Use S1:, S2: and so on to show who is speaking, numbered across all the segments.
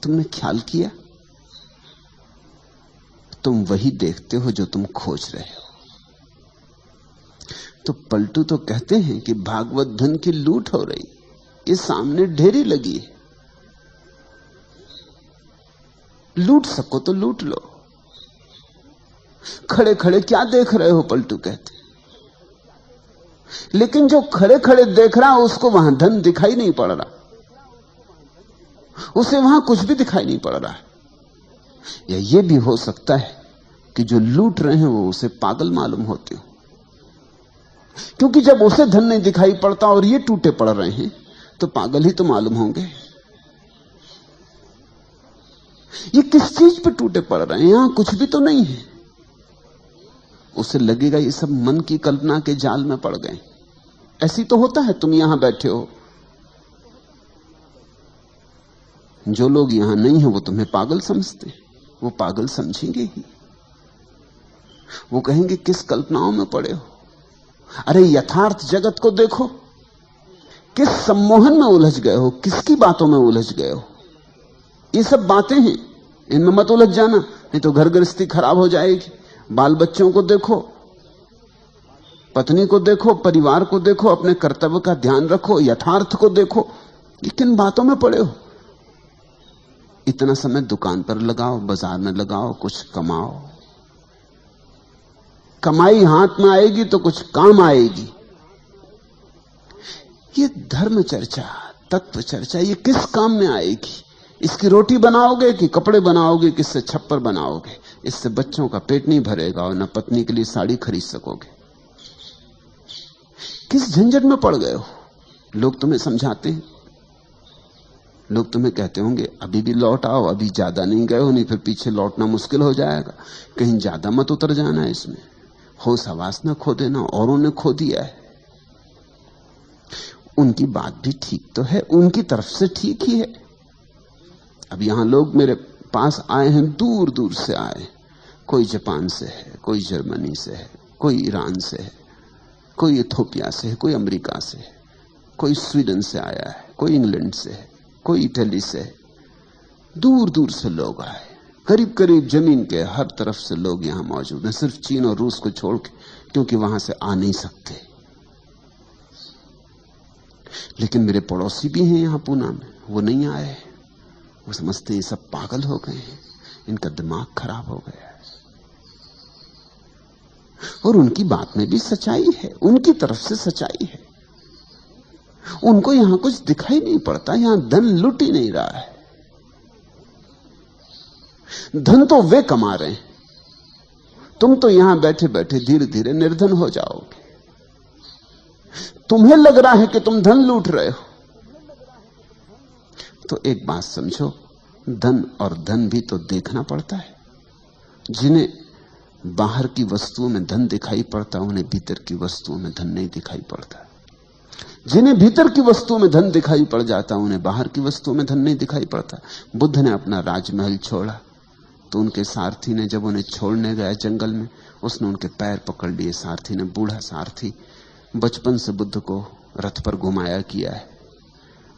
S1: तुमने ख्याल किया, तुम वही देखते हो जो तुम खोज रहे हो। तो पलटू तो कहते हैं कि भागवत धन की लूट हो रही, ये सामने ढेरी लगी है, लूट सको तो लूट लो। खड़े खड़े क्या देख रहे हो, पलटू कहते। लेकिन जो खड़े खड़े देख रहा है उसको वहां धन दिखाई नहीं पड़ रहा, उसे वहां कुछ भी दिखाई नहीं पड़ रहा है। या यह भी हो सकता है कि जो लूट रहे हैं वो उसे पागल मालूम होते हो, क्योंकि जब उसे धन नहीं दिखाई पड़ता और ये टूटे पड़ रहे हैं तो पागल ही तो मालूम होंगे। ये किस चीज पे टूटे पड़ रहे हैं, यहां कुछ भी तो नहीं है। उसे लगेगा ये सब मन की कल्पना के जाल में पड़ गए। ऐसी तो होता है, तुम यहां बैठे हो, जो लोग यहां नहीं है वो तुम्हें पागल समझते, वो पागल समझेंगे ही। वो कहेंगे किस कल्पनाओं में पड़े हो। अरे यथार्थ जगत को देखो, किस सम्मोहन में उलझ गए हो, किसकी बातों में उलझ गए हो। ये सब बातें हैं, इनमें मत उलझ जाना, नहीं तो घर गृहस्थी खराब हो जाएगी। बाल बच्चों को देखो, पत्नी को देखो, परिवार को देखो, अपने कर्तव्य का ध्यान रखो, यथार्थ को देखो। ये किन बातों में पड़े हो। इतना समय दुकान पर लगाओ, बाजार में लगाओ, कुछ कमाओ। कमाई हाथ में आएगी तो कुछ काम आएगी। ये धर्म चर्चा, तत्व चर्चा, ये किस काम में आएगी। इसकी रोटी बनाओगे कि कपड़े बनाओगे, किससे छप्पर बनाओगे। इससे बच्चों का पेट नहीं भरेगा और न पत्नी के लिए साड़ी खरीद सकोगे। किस झंझट में पड़ गए हो। लोग तुम्हें समझाते हैं, लोग तुम्हें कहते होंगे अभी भी लौट आओ, अभी ज्यादा नहीं गए हो, नहीं फिर पीछे लौटना मुश्किल हो जाएगा, कहीं ज्यादा मत उतर जाना इसमें, होश हवास न खो देना, औरों ने खो दिया है। उनकी बात भी ठीक तो है, उनकी तरफ से ठीक ही है। अब यहां लोग मेरे पास आए हैं, दूर दूर से आए, कोई जापान से है, कोई जर्मनी से है, कोई ईरान से है, कोई इथोपिया से है, कोई अमेरिका से है, कोई स्वीडन से आया है, कोई इंग्लैंड से है, कोई इटली से है। दूर दूर से लोग आए, करीब करीब जमीन के हर तरफ से लोग यहां मौजूद हैं, सिर्फ चीन और रूस को छोड़ के, क्योंकि वहां से आ नहीं सकते। लेकिन मेरे पड़ोसी भी हैं यहां पूना में, वो नहीं आए। वो समझते हैं सब पागल हो गए हैं, इनका दिमाग खराब हो गया है। और उनकी बात में भी सच्चाई है, उनकी तरफ से सच्चाई है। उनको यहां कुछ दिखाई नहीं पड़ता, यहां धन लुट ही नहीं रहा है। धन तो वे कमा रहे हैं, तुम तो यहां बैठे बैठे धीरे धीरे निर्धन हो जाओगे। तुम्हें लग रहा है कि तुम धन लूट रहे हो। तो एक बात समझो, धन और धन भी तो देखना पड़ता है। जिन्हें बाहर की वस्तुओं में धन दिखाई पड़ता, उन्हें भीतर की वस्तुओं में धन नहीं दिखाई पड़ता। जिन्हें भीतर की वस्तुओं में धन दिखाई पड़ जाता, उन्हें बाहर की वस्तुओं में धन नहीं दिखाई पड़ता। बुद्ध ने अपना राजमहल छोड़ा तो उनके सारथी ने, जब उन्हें छोड़ने गया जंगल में, उसने उनके पैर पकड़ लिए। सारथी ने, बूढ़ा सारथी, बचपन से बुद्ध को रथ पर घुमाया किया है,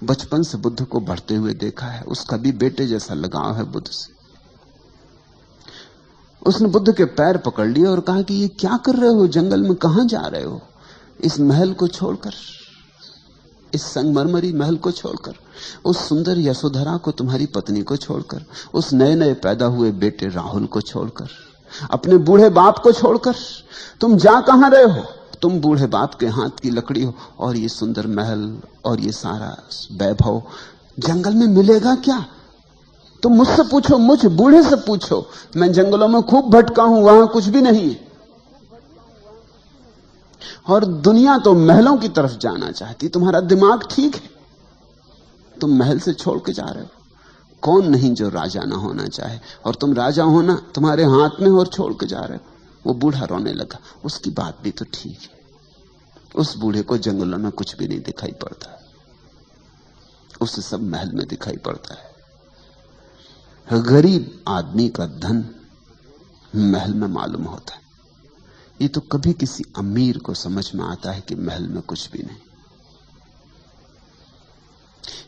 S1: बचपन से बुद्ध को बढ़ते हुए देखा है, उसका भी बेटे जैसा लगाव है बुद्ध से। उसने बुद्ध के पैर पकड़ लिए और कहा कि ये क्या कर रहे हो, जंगल में कहां जा रहे हो, इस महल को छोड़कर, इस संगमरमरी महल को छोड़कर, उस सुंदर यशोधरा को, तुम्हारी पत्नी को छोड़कर, उस नए नए पैदा हुए बेटे राहुल को छोड़कर, अपने बूढ़े बाप को छोड़कर तुम जा कहां रहे हो। तुम बूढ़े बाप के हाथ की लकड़ी हो, और ये सुंदर महल और ये सारा वैभव जंगल में मिलेगा क्या। तुम मुझसे पूछो, मुझ बूढ़े से पूछो, मैं जंगलों में खूब भटका हूं, वहां कुछ भी नहीं है। और दुनिया तो महलों की तरफ जाना चाहती। तुम्हारा दिमाग ठीक है, तुम महल से छोड़ के जा रहे हो। कौन नहीं जो राजा ना होना चाहे, और तुम राजा होना तुम्हारे हाथ में, और छोड़ के जा रहे हो। वो बूढ़ा रोने लगा। उसकी बात भी तो ठीक है, उस बूढ़े को जंगलों में कुछ भी नहीं दिखाई पड़ता, उसे सब महल में दिखाई पड़ता है। गरीब आदमी का धन महल में मालूम होता है। ये तो कभी किसी अमीर को समझ में आता है कि महल में कुछ भी नहीं।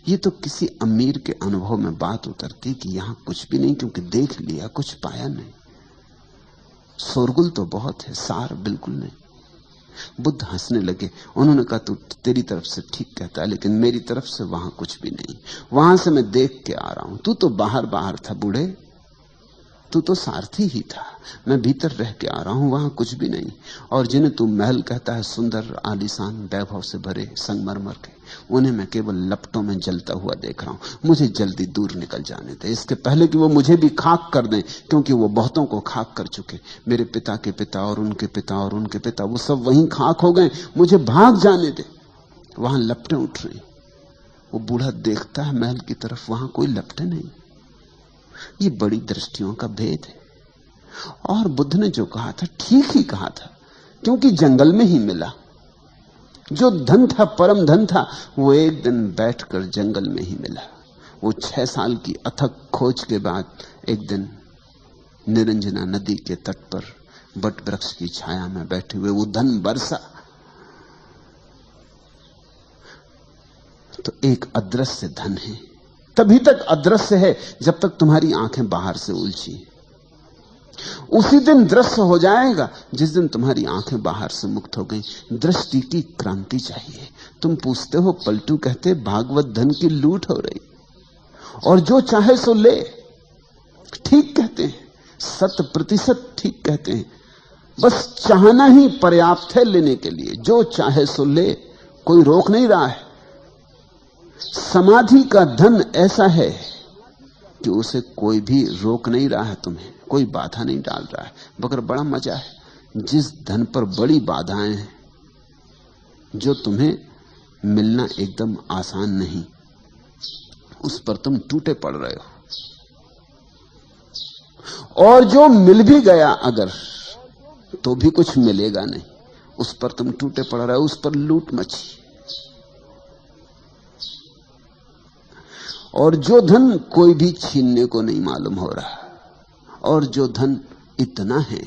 S1: ये तो किसी अमीर के अनुभव में बात उतरती कि यहां कुछ भी नहीं, क्योंकि देख लिया, कुछ पाया नहीं। शोरगुल तो बहुत है, सार बिल्कुल नहीं। बुद्ध हंसने लगे। उन्होंने कहा, तू तेरी तरफ से ठीक कहता है, लेकिन मेरी तरफ से वहां कुछ भी नहीं। वहां से मैं देख के आ रहा हूं। तू तो बाहर बाहर था बूढ़े, तू तो सारथी ही था। मैं भीतर रह के आ रहा हूं, वहां कुछ भी नहीं। और जिन्हें तू महल कहता है, सुंदर आलीशान वैभव से भरे संगमरमर के, उन्हें मैं केवल लपटों में जलता हुआ देख रहा हूं। मुझे जल्दी दूर निकल जाने दे, इसके पहले कि वो मुझे भी खाक कर दें, क्योंकि वो बहुतों को खाक कर चुके। मेरे पिता के पिता और उनके पिता और उनके पिता, वो सब वहीं खाक हो गए। मुझे भाग जाने दे। वहां लपटें उठ रही। वो बूढ़ा देखता है महल की तरफ, वहां कोई लपटें नहीं। ये बड़ी दृष्टियों का भेद है। और बुद्ध ने जो कहा था ठीक ही कहा था, क्योंकि जंगल में ही मिला। जो धन था, परम धन था, वो एक दिन बैठकर जंगल में ही मिला। वो 6 साल की अथक खोज के बाद एक दिन निरंजना नदी के तट पर बट वृक्ष की छाया में बैठे हुए वो धन बरसा। तो एक अदृश्य धन है, तभी तक अदृश्य है जब तक तुम्हारी आंखें बाहर से उलझी। उसी दिन दृश्य हो जाएगा जिस दिन तुम्हारी आंखें बाहर से मुक्त हो गई। दृष्टि की क्रांति चाहिए। तुम पूछते हो, पलटू कहते भागवत धन की लूट हो रही, और जो चाहे सो ले। ठीक कहते हैं, 100% ठीक कहते हैं। बस चाहना ही पर्याप्त है लेने के लिए। जो चाहे सो ले, कोई रोक नहीं रहा है। समाधि का धन ऐसा है कि उसे कोई भी रोक नहीं रहा है, तुम्हें कोई बाधा नहीं डाल रहा है। मगर बड़ा मजा है, जिस धन पर बड़ी बाधाएं हैं, जो तुम्हें मिलना एकदम आसान नहीं, उस पर तुम टूटे पड़ रहे हो। और जो मिल भी गया अगर, तो भी कुछ मिलेगा नहीं, उस पर तुम टूटे पड़ रहे हो, उस पर लूट मची। और जो धन कोई भी छीनने को नहीं मालूम हो रहा, और जो धन इतना है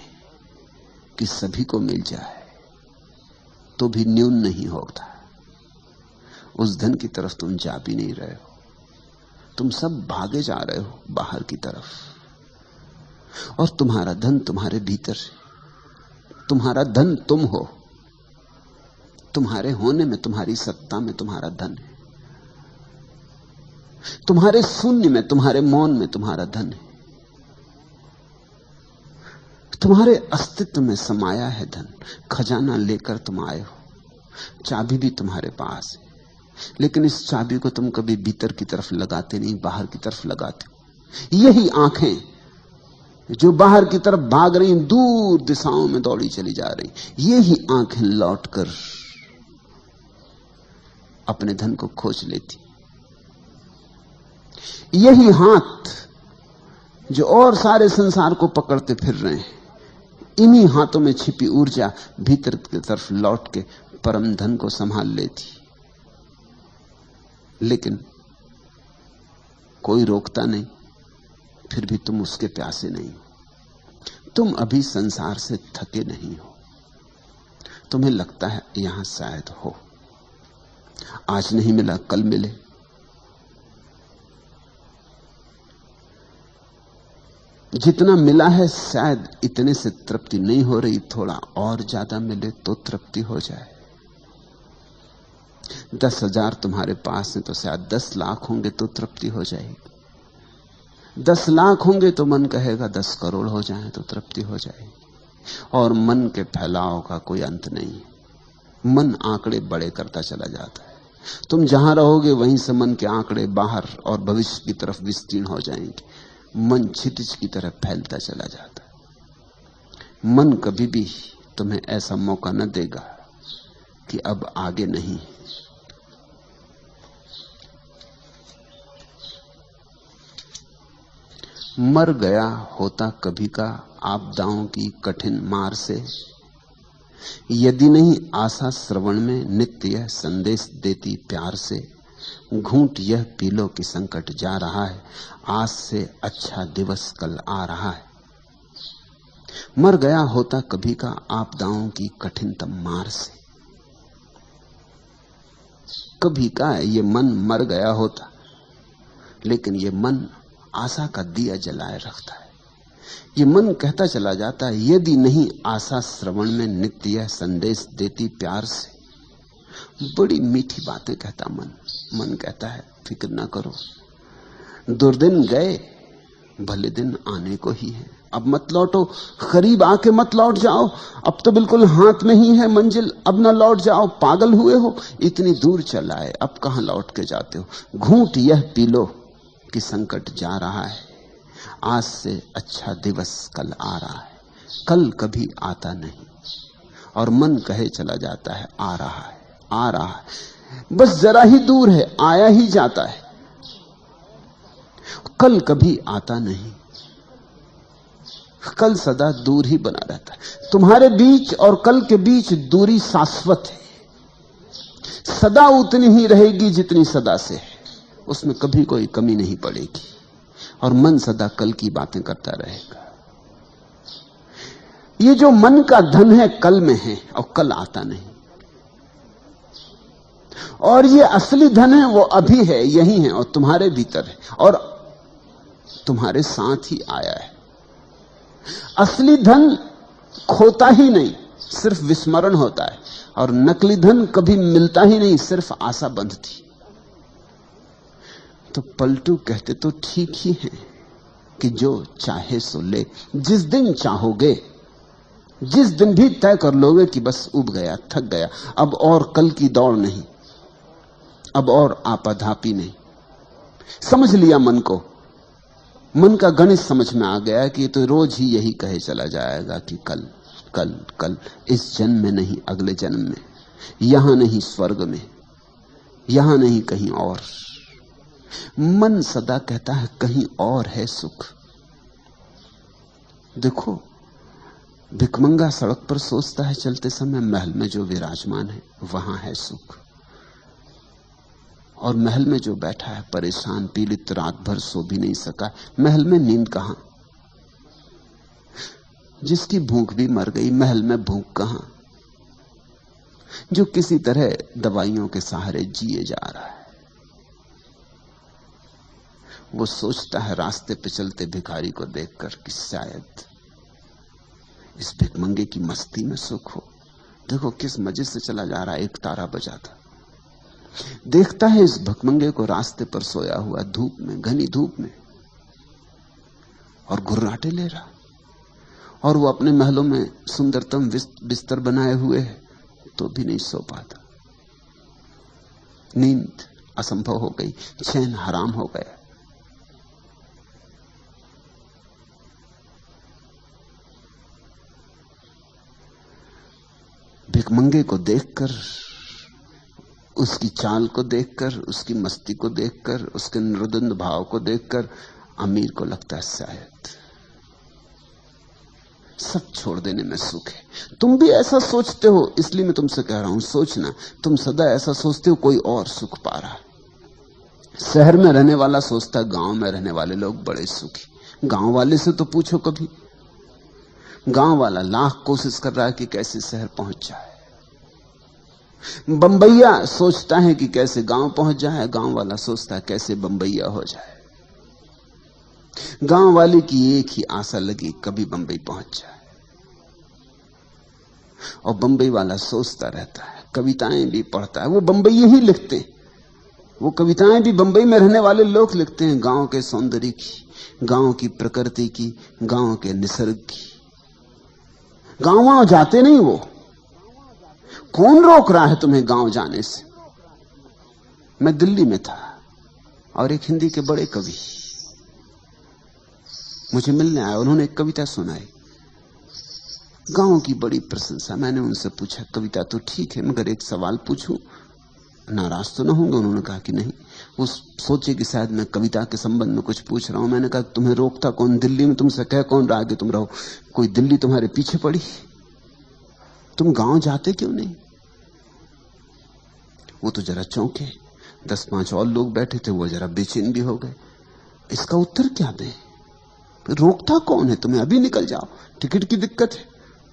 S1: कि सभी को मिल जाए तो भी न्यून नहीं होता, उस धन की तरफ तुम जा भी नहीं रहे हो। तुम सब भागे जा रहे हो बाहर की तरफ, और तुम्हारा धन तुम्हारे भीतर है। तुम्हारा धन तुम हो। तुम्हारे होने में, तुम्हारी सत्ता में तुम्हारा धन है। तुम्हारे शून्य में, तुम्हारे मौन में तुम्हारा धन है। तुम्हारे अस्तित्व में समाया है धन। खजाना लेकर तुम आए हो, चाबी भी तुम्हारे पास है, लेकिन इस चाबी को तुम कभी भीतर की तरफ लगाते नहीं, बाहर की तरफ लगाते हो। यही आंखें जो बाहर की तरफ भाग रही, दूर दिशाओं में दौड़ी चली जा रही, यही आंखें लौटकर अपने धन को खोज लेती। यही हाथ जो और सारे संसार को पकड़ते फिर रहे हैं, इन्हीं हाथों में छिपी ऊर्जा भीतर की तरफ लौट के परम धन को संभाल लेती। लेकिन कोई रोकता नहीं, फिर भी तुम उसके प्यासे नहीं हो। तुम अभी संसार से थके नहीं हो। तुम्हें लगता है यहां शायद हो, आज नहीं मिला कल मिले। जितना मिला है शायद इतने से तृप्ति नहीं हो रही, थोड़ा और ज्यादा मिले तो तृप्ति हो जाए। 10,000 तुम्हारे पास है तो शायद 10 लाख होंगे तो तृप्ति हो जाएगी। 10 लाख होंगे तो मन कहेगा 10 करोड़ हो जाए तो तृप्ति हो जाएगी। और मन के फैलाव का कोई अंत नहीं। मन आंकड़े बड़े करता चला जाता है। तुम जहां रहोगे वहीं से मन के आंकड़े बाहर और भविष्य की तरफ विस्तीर्ण हो जाएंगे। मन क्षितिज की तरह फैलता चला जाता है। मन कभी भी तुम्हें ऐसा मौका न देगा कि अब आगे नहीं। मर गया होता कभी का आपदाओं की कठिन मार से, यदि नहीं आशा श्रवण में नित्य यह संदेश देती प्यार से। घूंट यह पी लो कि संकट जा रहा है, आज से अच्छा दिवस कल आ रहा है। मर गया होता कभी का आपदाओं की कठिनतम मार से, कभी का है, ये मन मर गया होता, लेकिन ये मन आशा का दिया जलाए रखता है। ये मन कहता चला जाता है, यदि नहीं आशा श्रवण में नित्य यह संदेश देती प्यार से। बड़ी मीठी बातें कहता मन। मन कहता है फिक्र ना करो, दुर्दिन गए, भले दिन आने को ही है। अब मत लौटो, करीब आके मत लौट जाओ, अब तो बिल्कुल हाथ में ही है मंजिल, अब ना लौट जाओ। पागल हुए हो, इतनी दूर चला है, अब कहां लौट के जाते हो। घूंट यह पी लो कि संकट जा रहा है, आज से अच्छा दिवस कल आ रहा है। कल कभी आता नहीं, और मन कहे चला जाता है आ रहा है, आ रहा है, बस जरा ही दूर है, आया ही जाता है। कल कभी आता नहीं, कल सदा दूर ही बना रहता है। तुम्हारे बीच और कल के बीच दूरी शाश्वत है, सदा उतनी ही रहेगी जितनी सदा से है, उसमें कभी कोई कमी नहीं पड़ेगी। और मन सदा कल की बातें करता रहेगा। ये जो मन का धन है कल में है और कल आता नहीं, और ये असली धन है वो अभी है, यही है और तुम्हारे भीतर है और तुम्हारे साथ ही आया है। असली धन खोता ही नहीं, सिर्फ विस्मरण होता है, और नकली धन कभी मिलता ही नहीं, सिर्फ आशा बंधती। तो पलटू कहते तो ठीक ही है कि जो चाहे सो ले, जिस दिन चाहोगे, जिस दिन भी तय कर लोगे कि बस उब गया, थक गया, अब और कल की दौड़ नहीं, अब और आपाधापी नहीं। समझ लिया मन को, मन का गणित समझ में आ गया कि तो रोज ही यही कहे चला जाएगा कि कल कल कल, इस जन्म में नहीं अगले जन्म में, यहां नहीं स्वर्ग में, यहां नहीं कहीं और। मन सदा कहता है कहीं और है सुख। देखो, भिखमंगा सड़क पर सोचता है चलते समय, महल में जो विराजमान है वहां है सुख, और महल में जो बैठा है परेशान पीड़ित, रात भर सो भी नहीं सका, महल में नींद कहां। जिसकी भूख भी मर गई, महल में भूख कहां। जो किसी तरह दवाइयों के सहारे जिए जा रहा है, वो सोचता है रास्ते पे चलते भिखारी को देखकर कि शायद इस भिखमंगे की मस्ती में सुख हो। देखो किस मजे से चला जा रहा है, एक तारा बजाता। देखता है इस भिखमंगे को रास्ते पर सोया हुआ, धूप में, घनी धूप में, और घुर्राटे ले रहा, और वो अपने महलों में सुंदरतम बिस्तर बनाए हुए है तो भी नहीं सो पाता। नींद असंभव हो गई, चैन हराम हो गया। भिखमंगे को देखकर, उसकी चाल को देखकर, उसकी मस्ती को देखकर, उसके निर्द्वंद भाव को देखकर अमीर को लगता है शायद सब छोड़ देने में सुख है। तुम भी ऐसा सोचते हो, इसलिए मैं तुमसे कह रहा हूं सोचना। तुम सदा ऐसा सोचते हो कोई और सुख पा रहा है। शहर में रहने वाला सोचता है गांव में रहने वाले लोग बड़े सुखी। गांव वाले से तो पूछो कभी, गांव वाला लाख कोशिश कर रहा है कि कैसे शहर पहुंच जाए। बंबईया सोचता है कि कैसे गांव पहुंच जाए, गांव वाला सोचता है कैसे बंबईया हो जाए। गांव वाले की एक ही आशा लगी, कभी बंबई पहुंच जाए, और बंबई वाला सोचता रहता है, कविताएं भी पढ़ता है। वो बंबई ही लिखते हैं, वो कविताएं भी बंबई में रहने वाले लोग लिखते हैं, गांव के सौंदर्य की, गांव की प्रकृति की, गांव के निसर्ग की। गांव वहां जाते नहीं वो। कौन रोक रहा है तुम्हें गांव जाने से? मैं दिल्ली में था और एक हिंदी के बड़े कवि मुझे मिलने आए, उन्होंने एक कविता सुनाई, गांव की बड़ी प्रशंसा। मैंने उनसे पूछा कविता तो ठीक है, मगर एक सवाल पूछूं, नाराज तो ना होंगे? उन्होंने कहा कि नहीं। वो सोचे कि शायद मैं कविता के संबंध में कुछ पूछ रहा हूं। मैंने कहा तुम्हें रोकता कौन? दिल्ली में तुमसे कह कौन रहा कि तुम रहो? कोई दिल्ली तुम्हारे पीछे पड़ी? तुम गांव जाते क्यों नहीं? वो तो जरा चौंके, 10-5 और लोग बैठे थे, वो जरा बेचैन भी हो गए। इसका उत्तर क्या दें? रोकता कौन है तुम्हें? अभी निकल जाओ, टिकट की दिक्कत है।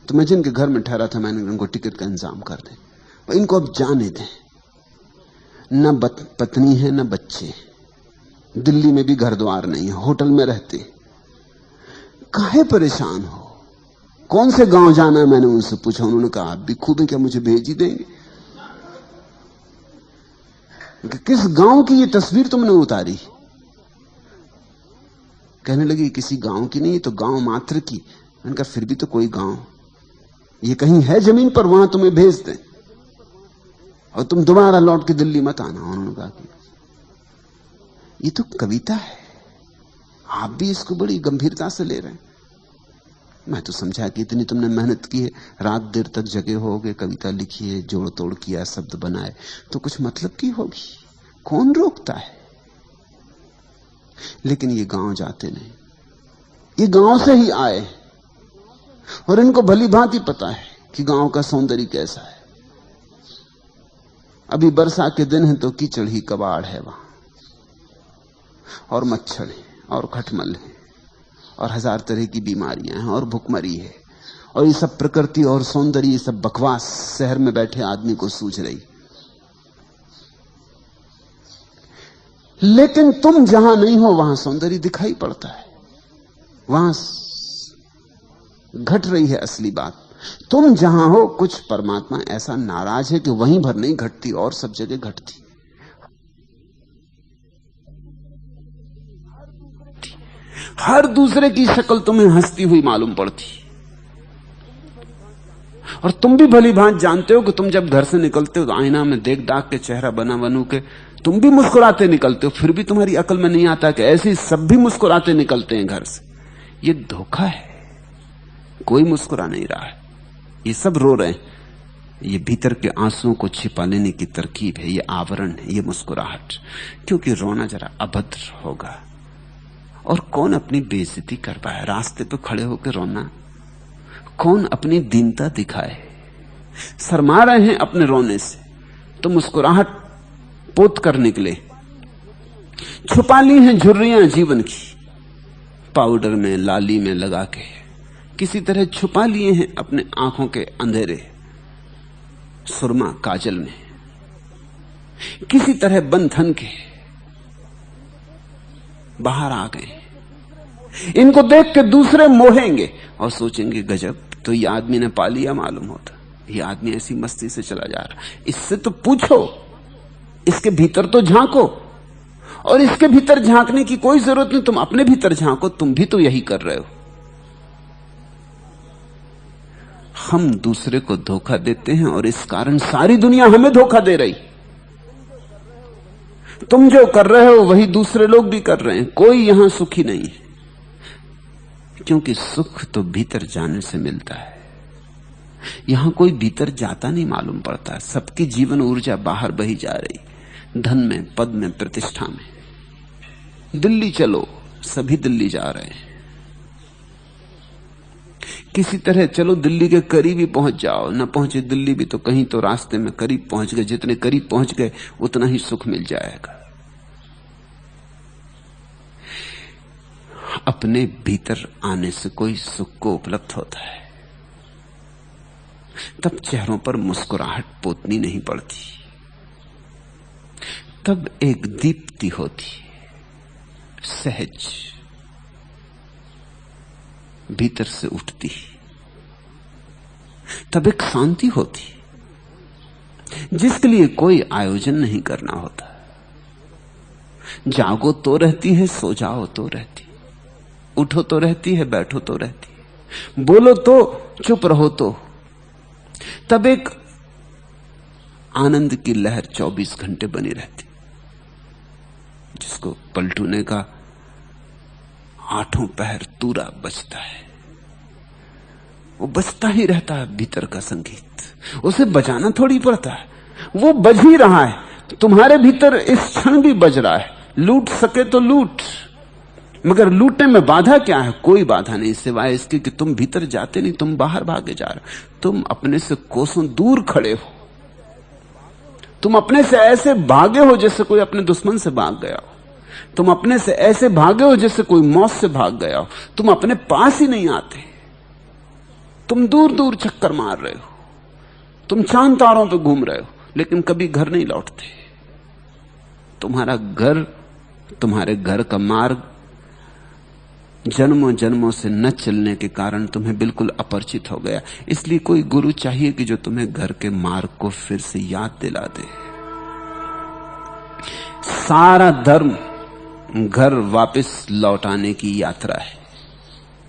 S1: तो मैं जिनके घर में ठहरा था, मैंने उनको टिकट का इंतजाम कर दे, इनको अब जाने दें। न पत्नी है न बच्चे, दिल्ली में भी घर द्वार नहीं है, होटल में रहते, काहे परेशान हो? कौन से गांव जाना है? मैंने उनसे पूछा, उन्होंने कहा आप भी खूब है, क्या मुझे भेज ही देंगे? किस गांव की ये तस्वीर तुमने उतारी? कहने लगी किसी गांव की नहीं, तो गांव मात्र की। मैंने कहा फिर भी तो कोई गांव, ये कहीं है जमीन पर, वहां तुम्हें भेज दें और तुम दोबारा लौट के दिल्ली मत आना। उन्होंने कहा कि ये तो कविता है, आप भी इसको बड़ी गंभीरता से ले रहे हैं। मैं तो समझा कि इतनी तुमने मेहनत की है, रात देर तक जगे होगे, कविता लिखी है, जोड़ तोड़ किया, शब्द बनाए, तो कुछ मतलब की होगी, कौन रोकता है? लेकिन ये गांव जाते नहीं, ये गांव से ही आए और इनको भली भांति पता है कि गांव का सौंदर्य कैसा है। अभी बरसा के दिन है तो कीचड़ ही कबाड़ है वहां, और मच्छर है और खटमल है और हजार तरह की बीमारियां हैं और भुखमरी है, और ये सब प्रकृति और सौंदर्य, ये सब बकवास शहर में बैठे आदमी को सूझ रही। लेकिन तुम जहां नहीं हो वहां सौंदर्य दिखाई पड़ता है, वहां घट रही है असली बात। तुम जहां हो कुछ परमात्मा ऐसा नाराज है कि वहीं भर नहीं घटती और सब जगह घटती। हर दूसरे की शक्ल तुम्हें हंसती हुई मालूम पड़ती, और तुम भी भली भांति जानते हो कि तुम जब घर से निकलते हो तो आईना में देख दाख के चेहरा बना बनू के तुम भी मुस्कुराते निकलते हो, फिर भी तुम्हारी अकल में नहीं आता कि ऐसे सब भी मुस्कुराते निकलते हैं घर से। ये धोखा है, कोई मुस्कुरा नहीं रहा है, ये सब रो रहे हैं। ये भीतर के आंसुओं को छिपा लेने की तरकीब है, ये आवरण है, ये मुस्कुराहट, क्योंकि रोना जरा अभद्र होगा। और कौन अपनी बेइज्जती कर पाए? रास्ते पे खड़े होकर रोना, कौन अपनी दीनता दिखाए? शर्मा रहे हैं अपने रोने से तो मुस्कुराहट पोत कर निकले। छुपा ली हैं झुर्रियां जीवन की, पाउडर में लाली में लगा के किसी तरह छुपा लिए हैं अपने आंखों के अंधेरे, सुरमा काजल में किसी तरह बंधन के बाहर आ गए। इनको देख के दूसरे मोहेंगे और सोचेंगे गजब, तो ये आदमी ने पा लिया मालूम होता, ये आदमी ऐसी मस्ती से चला जा रहा। इससे तो पूछो, इसके भीतर तो झांको, और इसके भीतर झांकने की कोई जरूरत नहीं, तुम अपने भीतर झांको, तुम भी तो यही कर रहे हो। हम दूसरे को धोखा देते हैं और इस कारण सारी दुनिया हमें धोखा दे रही। तुम जो कर रहे हो वही दूसरे लोग भी कर रहे हैं, कोई यहां सुखी नहीं है, क्योंकि सुख तो भीतर जाने से मिलता है। यहां कोई भीतर जाता नहीं मालूम पड़ता, सबकी जीवन ऊर्जा बाहर बही जा रही, धन में, पद में, प्रतिष्ठा में। दिल्ली चलो, सभी दिल्ली जा रहे हैं, किसी तरह चलो दिल्ली के करीब ही पहुंच जाओ, न पहुंचे दिल्ली भी तो कहीं तो रास्ते में करीब पहुंच गए, जितने करीब पहुंच गए उतना ही सुख मिल जाएगा। अपने भीतर आने से कोई सुख को उपलब्ध होता है, तब चेहरों पर मुस्कुराहट पोतनी नहीं पड़ती, तब एक दीप्ति होती, सहज भीतर से उठती, तब एक शांति होती जिसके लिए कोई आयोजन नहीं करना होता। जागो तो रहती है, सो जाओ तो रहती, उठो तो रहती है, बैठो तो रहती है, बोलो तो, चुप रहो तो, तब एक आनंद की लहर 24 घंटे बनी रहती, जिसको पलटूने का आठों पहर तूरा बजता है। वो बजता ही रहता है भीतर का संगीत, उसे बजाना थोड़ी पड़ता है, वो बज ही रहा है। तुम्हारे भीतर इस क्षण भी बज रहा है, लूट सके तो लूट, मगर लूटने में बाधा क्या है? कोई बाधा नहीं, सिवाय इसके कि तुम भीतर जाते नहीं, तुम बाहर भागे जा रहे हो। तुम अपने से कोसों दूर खड़े हो, तुम अपने से ऐसे भागे हो जैसे कोई अपने दुश्मन से भाग गया हो, तुम अपने से ऐसे भागे हो जैसे कोई मौत से भाग गया हो। तुम अपने पास ही नहीं आते, तुम दूर दूर चक्कर मार रहे हो, तुम चांद तारों पे घूम रहे हो, लेकिन कभी घर नहीं लौटते। तुम्हारा घर, तुम्हारे घर का मार्ग जन्मों जन्मों से न चलने के कारण तुम्हें बिल्कुल अपरिचित हो गया। इसलिए कोई गुरु चाहिए कि जो तुम्हें घर के मार्ग को फिर से याद दिला दे। सारा धर्म घर वापस लौटाने की यात्रा है,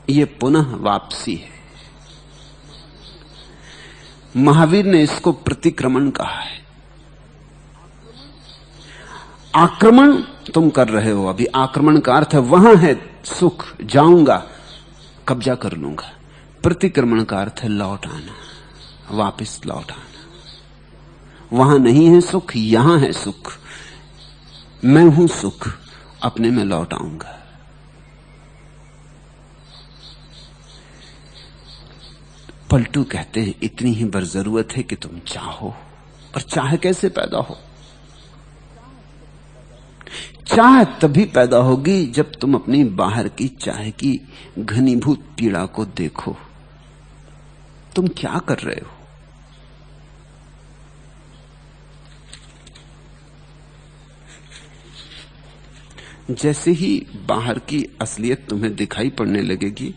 S1: ये पुनः वापसी है। महावीर ने इसको प्रतिक्रमण कहा है। आक्रमण तुम कर रहे हो अभी, आक्रमण का अर्थ है वहां है सुख, जाऊंगा, कब्जा कर लूंगा। प्रतिक्रमण का अर्थ है लौट आना, वापस लौट आना। वहां नहीं है सुख, यहां है सुख, मैं हूं सुख, अपने में लौट आऊंगा। पलटू कहते हैं इतनी ही बर जरूरत है कि तुम चाहो। और चाह कैसे पैदा हो? चाह तभी पैदा होगी जब तुम अपनी बाहर की चाह की घनीभूत पीड़ा को देखो। तुम क्या कर रहे हो? जैसे ही बाहर की असलियत तुम्हें दिखाई पड़ने लगेगी,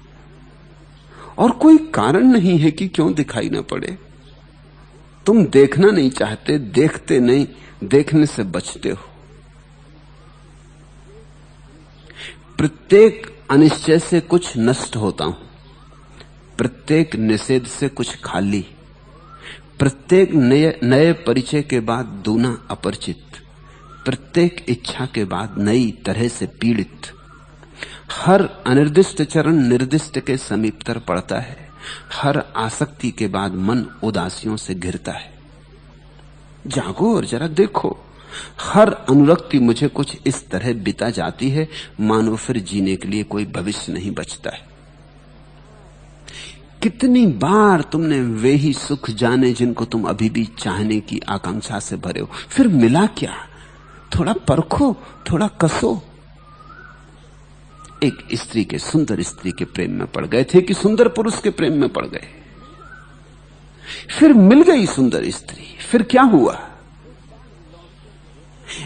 S1: और कोई कारण नहीं है कि क्यों दिखाई ना पड़े, तुम देखना नहीं चाहते, देखते नहीं, देखने से बचते हो। प्रत्येक अनिश्चय से कुछ नष्ट होता हूं, प्रत्येक निषेध से कुछ खाली, प्रत्येक नए परिचय के बाद दूना अपरिचित, प्रत्येक इच्छा के बाद नई तरह से पीड़ित। हर अनिर्दिष्ट चरण निर्दिष्ट के समीपतर पड़ता है, हर आसक्ति के बाद मन उदासियों से घिरता है। जागो और जरा देखो, हर अनुरक्ति मुझे कुछ इस तरह बिता जाती है मानो फिर जीने के लिए कोई भविष्य नहीं बचता है। कितनी बार तुमने वे ही सुख जाने जिनको तुम अभी भी चाहने की आकांक्षा से भरे हो, फिर मिला क्या? थोड़ा परखो, थोड़ा कसो। एक स्त्री के, सुंदर स्त्री के प्रेम में पड़ गए थे कि सुंदर पुरुष के प्रेम में पड़ गए, फिर मिल गई सुंदर स्त्री, फिर क्या हुआ?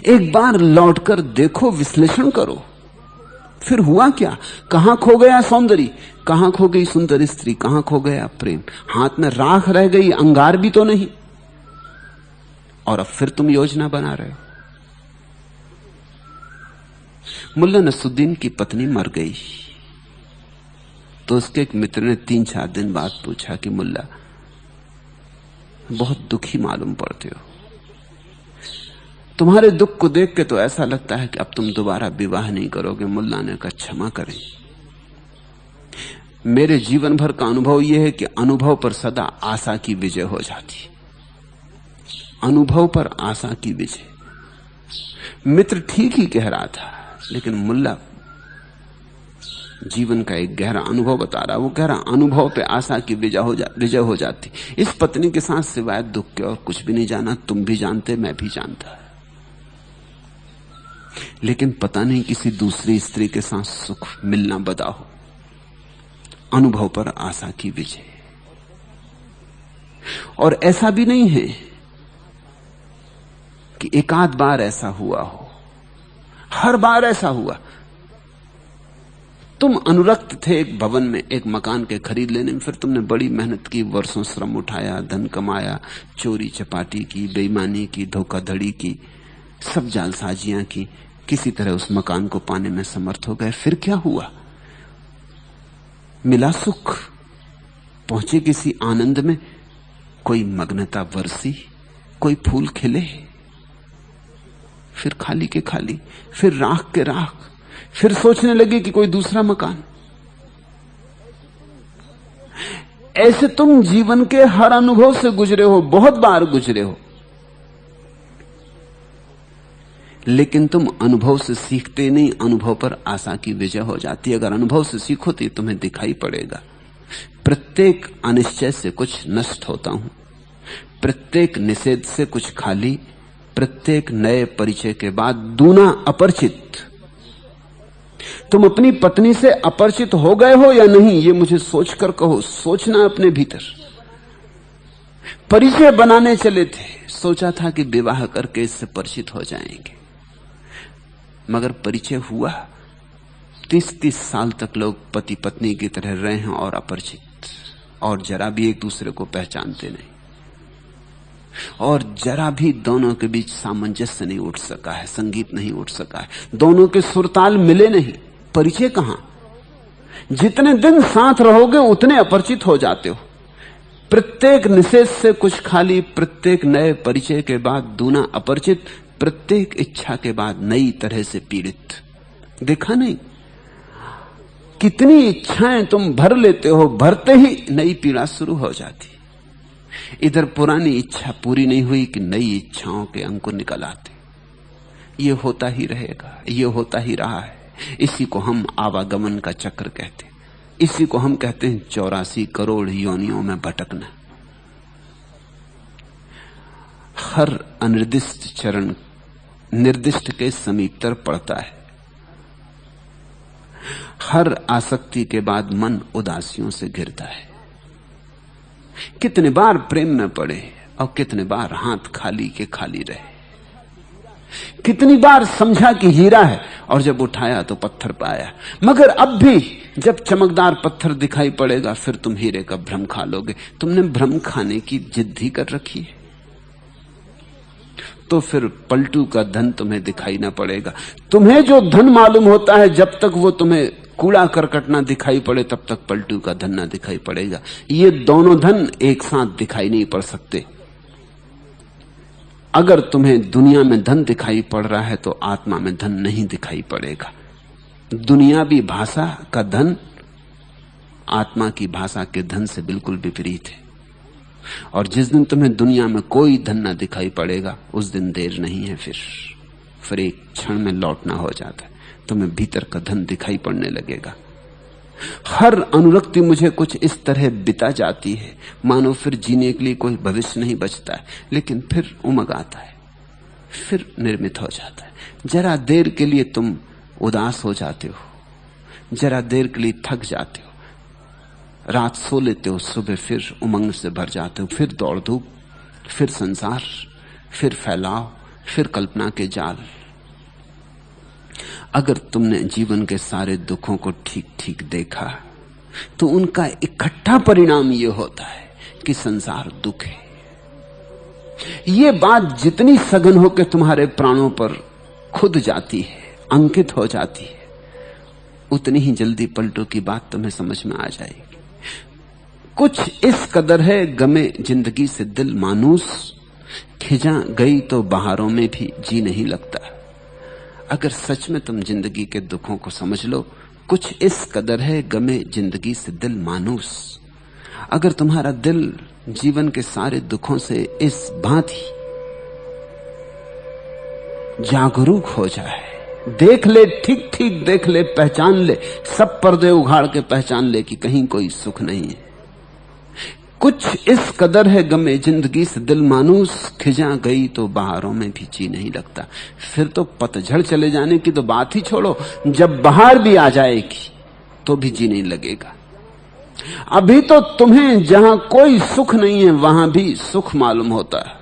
S1: एक बार लौटकर देखो, विश्लेषण करो, फिर हुआ क्या? कहां खो गया सौंदर्य, कहां खो गई सुंदर स्त्री, कहां खो गया प्रेम? हाथ में राख रह गई, अंगार भी तो नहीं। और अब फिर तुम योजना बना रहे हो। मुल्ला नसरुद्दीन की पत्नी मर गई तो उसके एक मित्र ने 3-4 दिन बाद पूछा कि मुल्ला, बहुत दुखी मालूम पड़ते हो, तुम्हारे दुख को देख के तो ऐसा लगता है कि अब तुम दोबारा विवाह नहीं करोगे। मुल्ला ने कहा, क्षमा करें, मेरे जीवन भर का अनुभव यह है कि अनुभव पर सदा आशा की विजय हो जाती, अनुभव पर आशा की विजय। मित्र ठीक ही कह रहा था, लेकिन मुल्ला जीवन का एक गहरा अनुभव बता रहा। वो कह रहा, अनुभव पे आशा की विजय हो जाती। इस पत्नी के साथ सिवाय दुख के और कुछ भी नहीं जाना, तुम भी जानते, मैं भी जानता। लेकिन पता नहीं किसी दूसरी स्त्री के साथ सुख मिलना बदा हो। अनुभव पर आशा की विजय। और ऐसा भी नहीं है कि एकाध बार ऐसा हुआ हो, हर बार ऐसा हुआ। तुम अनुरक्त थे एक भवन में, एक मकान के खरीद लेने में, फिर तुमने बड़ी मेहनत की, वर्षों श्रम उठाया, धन कमाया, चोरी चपाटी की, बेईमानी की, धोखाधड़ी की, सब जालसाजियां की, किसी तरह उस मकान को पाने में समर्थ हो गए। फिर क्या हुआ? मिला सुख, पहुंचे किसी आनंद में, कोई मग्नता बरसी, कोई फूल खिले, फिर खाली के खाली, फिर राख के राख, फिर सोचने लगे कि कोई दूसरा मकान। ऐसे तुम जीवन के हर अनुभव से गुजरे हो, बहुत बार गुजरे हो, लेकिन तुम अनुभव से सीखते नहीं, अनुभव पर आशा की विजय हो जाती। अगर अनुभव से सीखो तो तुम्हें दिखाई पड़ेगा, प्रत्येक अनिश्चय से कुछ नष्ट होता हूं, प्रत्येक निषेध से कुछ खाली, प्रत्येक नए परिचय के बाद दूना अपरिचित। तुम अपनी पत्नी से अपरिचित हो गए हो या नहीं, ये मुझे सोचकर कहो। सोचना अपने भीतर। परिचय बनाने चले थे, सोचा था कि विवाह करके इससे परिचित हो जाएंगे, मगर परिचय हुआ। 30-30 साल तक लोग पति पत्नी की तरह रहे हैं और अपरिचित, और जरा भी एक दूसरे को पहचानते नहीं, और जरा भी दोनों के बीच सामंजस्य नहीं उठ सका है, संगीत नहीं उठ सका है, दोनों के सुरताल मिले नहीं। परिचय कहां? जितने दिन साथ रहोगे उतने अपरिचित हो जाते हो। प्रत्येक निषेध से कुछ खाली, प्रत्येक नए परिचय के बाद दूना अपरिचित, प्रत्येक इच्छा के बाद नई तरह से पीड़ित। देखा नहीं कितनी इच्छाएं तुम भर लेते हो, भरते ही नई पीड़ा शुरू हो जाती। इधर पुरानी इच्छा पूरी नहीं हुई कि नई इच्छाओं के अंकुर निकल आते। ये होता ही रहेगा, ये होता ही रहा है। इसी को हम आवागमन का चक्र कहते हैं। इसी को हम कहते हैं 84 करोड़ योनियों में भटकना। हर अनिर्दिष्ट चरण निर्दिष्ट के समीपतर पड़ता है। हर आसक्ति के बाद मन उदासियों से घिरता है। कितने बार प्रेम में पड़े और कितने बार हाथ खाली के खाली रहे। कितनी बार समझा कि हीरा है और जब उठाया तो पत्थर पाया। मगर अब भी जब चमकदार पत्थर दिखाई पड़ेगा फिर तुम हीरे का भ्रम खा लोगे। तुमने भ्रम खाने की जिद ही कर रखी है, तो फिर पलटू का धन तुम्हें दिखाई ना पड़ेगा। तुम्हें जो धन मालूम होता है, जब तक वो तुम्हें कूड़ा करकट ना दिखाई पड़े तब तक पलटू का धन ना दिखाई पड़ेगा। ये दोनों धन एक साथ दिखाई नहीं पड़ सकते। अगर तुम्हें दुनिया में धन दिखाई पड़ रहा है तो आत्मा में धन नहीं दिखाई पड़ेगा। दुनियावी भाषा का धन आत्मा की भाषा के धन से बिल्कुल विपरीत है। और जिस दिन तुम्हें दुनिया में कोई धन ना दिखाई पड़ेगा उस दिन देर नहीं है, फिर एक क्षण में लौटना हो जाता है। तुम्हें भीतर का धन दिखाई पड़ने लगेगा। हर अनुरक्ति मुझे कुछ इस तरह बिता जाती है मानो फिर जीने के लिए कोई भविष्य नहीं बचता है, लेकिन फिर उमग आता है, फिर निर्मित हो जाता है। जरा देर के लिए तुम उदास हो जाते हो, जरा देर के लिए थक जाते हो, रात सो लेते हो, सुबह फिर उमंग से भर जाते हो, फिर दौड़ धूप, फिर संसार, फिर फैलाव, फिर कल्पना के जाल। अगर तुमने जीवन के सारे दुखों को ठीक ठीक देखा तो उनका इकट्ठा परिणाम यह होता है कि संसार दुख है। यह बात जितनी सघन होकर तुम्हारे प्राणों पर खुद जाती है, अंकित हो जाती है, उतनी ही जल्दी पलटू की बात तुम्हें समझ में आ जाएगी। कुछ इस कदर है गमे जिंदगी से दिल मानूस, खिजा गई तो बहारों में भी जी नहीं लगता। अगर सच में तुम जिंदगी के दुखों को समझ लो, कुछ इस कदर है गमे जिंदगी से दिल मानूस। अगर तुम्हारा दिल जीवन के सारे दुखों से इस भांति जागरूक हो जाए, देख ले, ठीक ठीक देख ले, पहचान ले, सब पर्दे उघाड़ के पहचान ले कि कहीं कोई सुख नहीं है। कुछ इस कदर है गमे जिंदगी से दिल मानूस, खिजा गई तो बहारों में भी जी नहीं लगता। फिर तो पतझड़ चले जाने की तो बात ही छोड़ो, जब बहार भी आ जाएगी तो भी जी नहीं लगेगा। अभी तो तुम्हें जहां कोई सुख नहीं है वहां भी सुख मालूम होता है।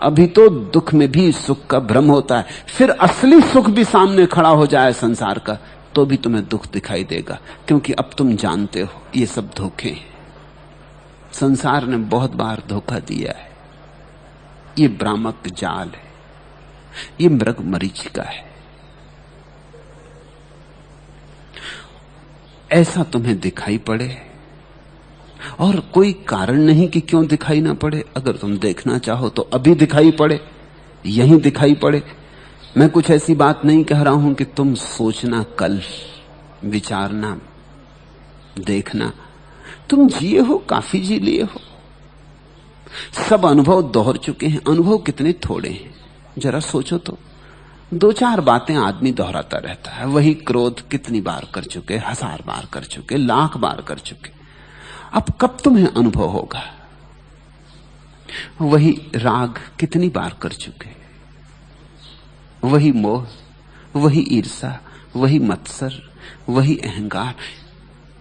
S1: अभी तो दुख में भी सुख का भ्रम होता है। फिर असली सुख भी सामने खड़ा हो जाए संसार का तो भी तुम्हें दुख दिखाई देगा, क्योंकि अब तुम जानते हो ये सब धोखे हैं। संसार ने बहुत बार धोखा दिया है। ये भ्रामक जाल है, ये मृग मरीचिका है। ऐसा तुम्हें दिखाई पड़े और कोई कारण नहीं कि क्यों दिखाई ना पड़े। अगर तुम देखना चाहो तो अभी दिखाई पड़े, यहीं दिखाई पड़े। मैं कुछ ऐसी बात नहीं कह रहा हूं कि तुम सोचना, कल विचारना, देखना। तुम जिए हो, काफी जी लिए हो, सब अनुभव दोहर चुके हैं। अनुभव कितने थोड़े हैं, जरा सोचो तो। 2-4 बातें आदमी दोहराता रहता है। वही क्रोध कितनी बार कर चुके, 1000 बार कर चुके, लाख बार कर चुके। अब कब तुम्हें अनुभव होगा? वही राग कितनी बार कर चुके, वही मोह, वही ईर्षा, वही मत्सर, वही अहंकार।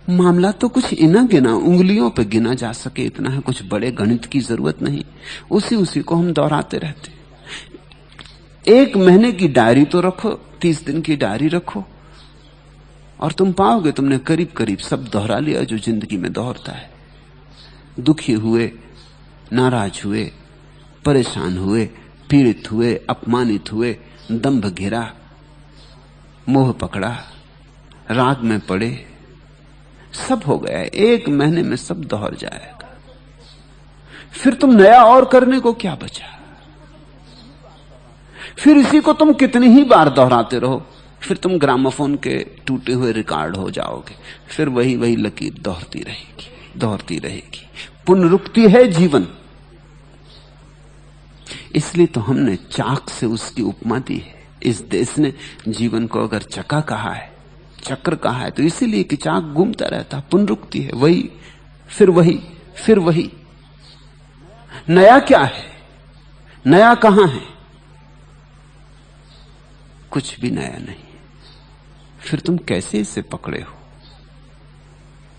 S1: मामला तो कुछ इना गिना, उंगलियों पे गिना जा सके इतना है। कुछ बड़े गणित की जरूरत नहीं, उसी को हम दोहराते रहते। 1 महीने की डायरी तो रखो, 30 दिन की डायरी रखो, और तुम पाओगे तुमने करीब करीब सब दोहरा लिया जो जिंदगी में दोहरता है। दुखी हुए, नाराज हुए, परेशान हुए, पीड़ित हुए, अपमानित हुए, दंभ घिरा, मोह पकड़ा, राग में पड़े, सब हो गया। 1 महीने में सब दोहर जाएगा। फिर तुम नया और करने को क्या बचा? फिर इसी को तुम कितनी ही बार दोहराते रहो, फिर तुम ग्रामोफोन के टूटे हुए रिकॉर्ड हो जाओगे। फिर वही वही लकीर दोहरती रहेगी, दोहरती रहेगी। पुनरुक्ति है जीवन। इसलिए तो हमने चाक से उसकी उपमा दी है। इस देश ने जीवन को अगर चक्का कहा है, चक्र कहा है, तो इसीलिए कि चाक घूमता रहता। पुनरुक्ति है, वही फिर वही फिर वही। नया क्या है? नया कहां है? कुछ भी नया नहीं। फिर तुम कैसे इसे पकड़े हो?